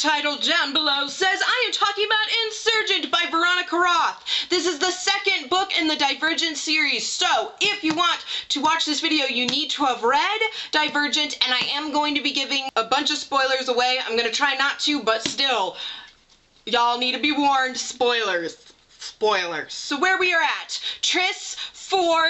title down below says I am talking about Insurgent by Veronica Roth. This is the second book in the Divergent series, so if you want to watch this video, you need to have read Divergent, and I am going to be giving a bunch of spoilers away. I'm going to try not to, but still, y'all need to be warned. Spoilers. Spoilers. So where we are at, Triss, Four,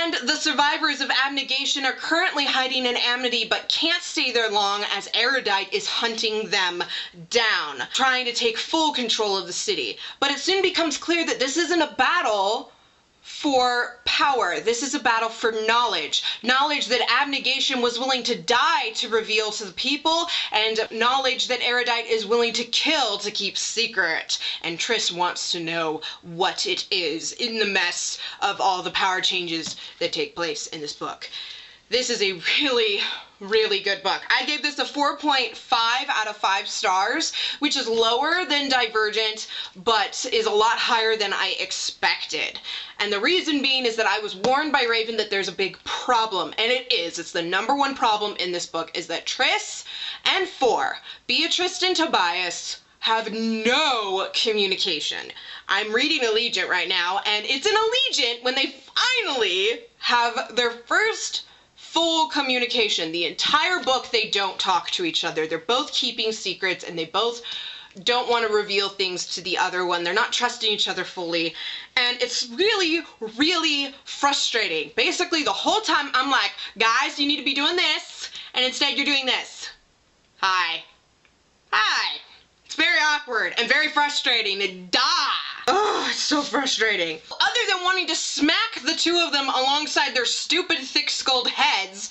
and the survivors of Abnegation are currently hiding in Amity, but can't stay there long as Erudite is hunting them down, trying to take full control of the city. But it soon becomes clear that this isn't a battle for power. This is a battle for knowledge. Knowledge that Abnegation was willing to die to reveal to the people, and knowledge that Erudite is willing to kill to keep secret. And Triss wants to know what it is in the mess of all the power changes that take place in this book. This is a really, really good book. I gave this a 4.5 out of 5 stars, which is lower than Divergent, but is a lot higher than I expected. And the reason being is that I was warned by Raven that there's a big problem, and it is. It's the #1 problem in this book, is that Triss and Four, Beatrice and Tobias, have no communication. I'm reading Allegiant right now, and it's in Allegiant when they finally have their first full communication. The entire book they don't talk to each other. They're both keeping secrets, and they both don't want to reveal things to the other one. They're not trusting each other fully, and it's really, really frustrating. Basically, the whole time I'm like, guys, you need to be doing this, and instead you're doing this. Hi. Hi. It's very awkward and very frustrating to die. Oh, it's so frustrating. Other than wanting to smack the two of them alongside their stupid thick-skulled heads,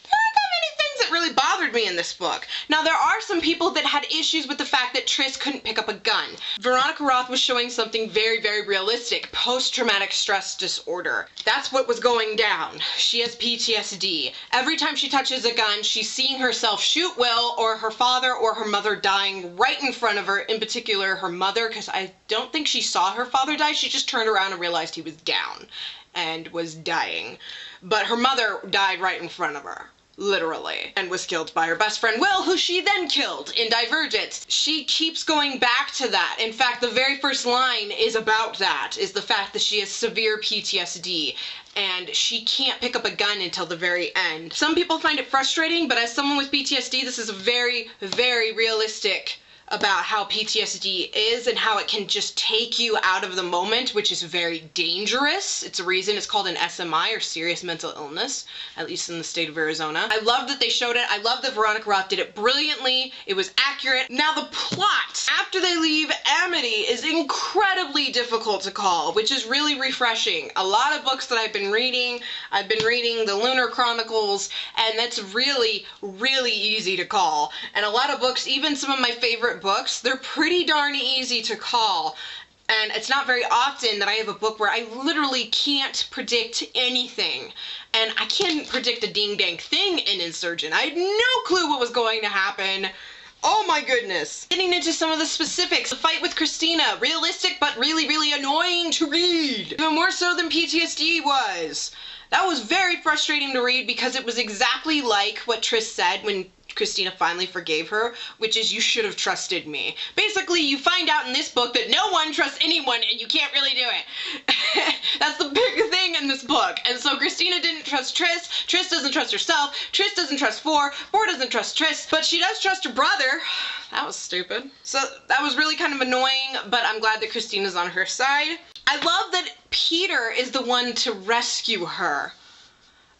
there aren't that many things that really bothered me in this book. Now, there are some people that had issues with the fact that Triss couldn't pick up a gun. Veronica Roth was showing something very, very realistic. Post-traumatic stress disorder. That's what was going down. She has PTSD. Every time she touches a gun, she's seeing herself shoot Will or her father or her mother dying right in front of her. In particular, her mother, because I don't think she saw her father die. She just turned around and realized he was down and was dying. But her mother died right in front of her. Literally, and was killed by her best friend Will, who she then killed in Divergent. She keeps going back to that. In fact, the very first line is about that, is the fact that she has severe PTSD, and she can't pick up a gun until the very end. Some people find it frustrating, but as someone with PTSD, this is very, very realistic about how PTSD is and how it can just take you out of the moment, which is very dangerous. It's a reason it's called an SMI, or serious mental illness, at least in the state of Arizona. I love that they showed it. I love that Veronica Roth did it brilliantly. It was accurate. Now the plot after they leave Amity is incredibly difficult to call, which is really refreshing. A lot of books that I've been reading the Lunar Chronicles, and that's really, really easy to call. And a lot of books, even some of my favorite books, they're pretty darn easy to call. And it's not very often that I have a book where I literally can't predict anything. And I can't predict a ding-dang thing in Insurgent. I had no clue what was going to happen. Oh my goodness. Getting into some of the specifics. The fight with Christina. Realistic, but really, really annoying to read. Even more so than PTSD was. That was very frustrating to read because it was exactly like what Triss said when Christina finally forgave her, which is, you should have trusted me. Basically, you find out in this book that no one trusts anyone and you can't really do it. That's the big thing in this book. And so Christina didn't trust Triss, Triss doesn't trust herself, Triss doesn't trust Four doesn't trust Triss, but she does trust her brother. That was stupid. So that was really kind of annoying, but I'm glad that Christina's on her side. I love that Peter is the one to rescue her,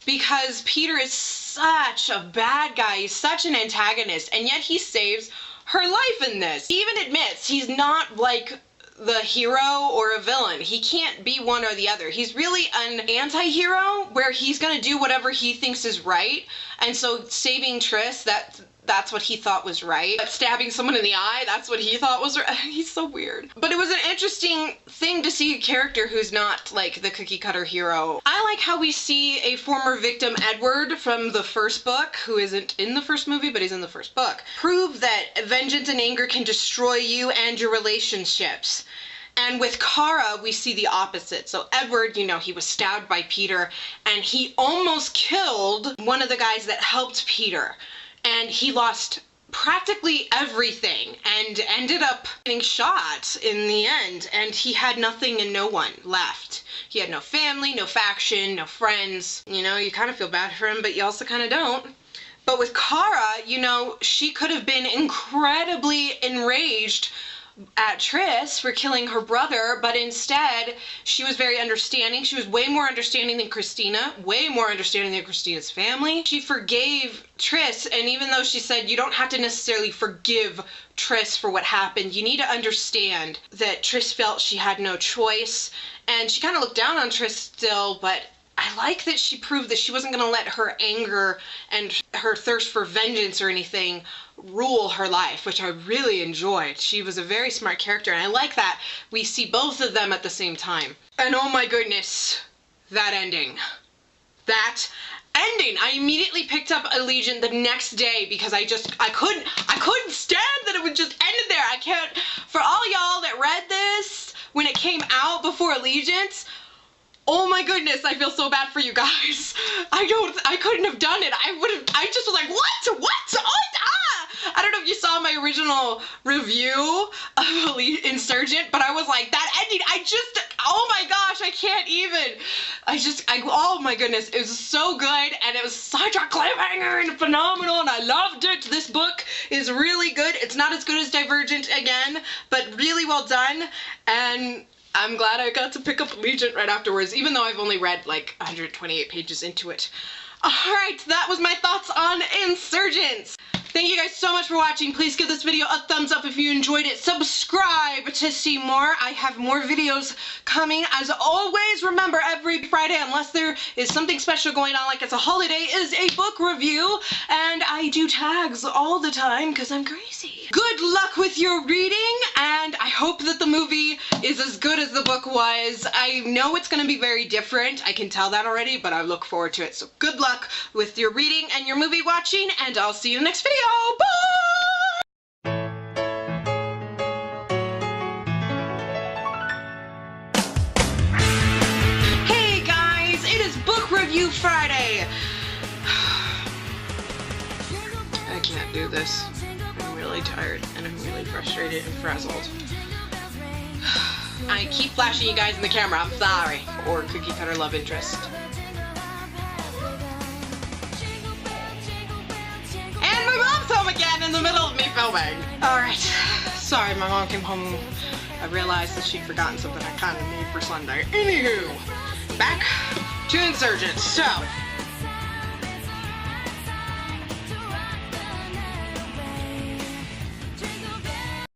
because Peter is such a bad guy, he's such an antagonist, and yet he saves her life in this. He even admits he's not like the hero or a villain. He can't be one or the other. He's really an anti-hero where he's gonna do whatever he thinks is right, and so saving Triss, that's what he thought was right. But stabbing someone in the eye, that's what he thought was right. He's so weird. But it was an interesting thing to see a character who's not like the cookie cutter hero. I like how we see a former victim, Edward, from the first book, who isn't in the first movie, but he's in the first book, prove that vengeance and anger can destroy you and your relationships. And with Kara, we see the opposite. So Edward, you know, he was stabbed by Peter, and he almost killed one of the guys that helped Peter. And he lost practically everything and ended up getting shot in the end, and he had nothing and no one left. He had no family, no faction, no friends. You know, you kind of feel bad for him, but you also kind of don't. But with Kara, you know, she could have been incredibly enraged at Triss for killing her brother, but instead she was very understanding. She was way more understanding than Christina, way more understanding than Christina's family. She forgave Triss, and even though she said you don't have to necessarily forgive Triss for what happened, you need to understand that Triss felt she had no choice, and she kind of looked down on Triss still, but I like that she proved that she wasn't going to let her anger and her thirst for vengeance or anything rule her life, which I really enjoyed. She was a very smart character, and I like that we see both of them at the same time. And oh my goodness, that ending. That ending! I immediately picked up Allegiant the next day because I couldn't stand that it would just ended there. I can't, for all y'all that read this when it came out before Allegiance, oh my goodness, I feel so bad for you guys. I couldn't have done it. I just was like, what? I don't know if you saw my original review of Insurgent, but I was like, that ending, oh my gosh, I can't even. Oh my goodness, it was so good, and it was such a cliffhanger and phenomenal, and I loved it. This book is really good. It's not as good as Divergent again, but really well done, and I'm glad I got to pick up Allegiant right afterwards, even though I've only read like 128 pages into it. Alright, that was my thoughts on Insurgents. Thank you guys so much for watching. Please give this video a thumbs up if you enjoyed it. Subscribe to see more. I have more videos coming. As always, remember every Friday, unless there is something special going on, like it's a holiday, is a book review. And I do tags all the time because I'm crazy. Good luck with your reading, and I hope that the movie is as good as the book was. I know it's going to be very different. I can tell that already, but I look forward to it. So good luck with your reading and your movie watching, and I'll see you in the next video. Bye! Hey guys, it is Book Review Friday. I can't do this. I'm really tired and I'm really frustrated and frazzled. I keep flashing you guys in the camera, I'm sorry. Or cookie cutter love interest. Home again in the middle of me filming. Alright, sorry, my mom came home. I realized that she'd forgotten something I kind of need for Sunday. Anywho, back to Insurgent. So,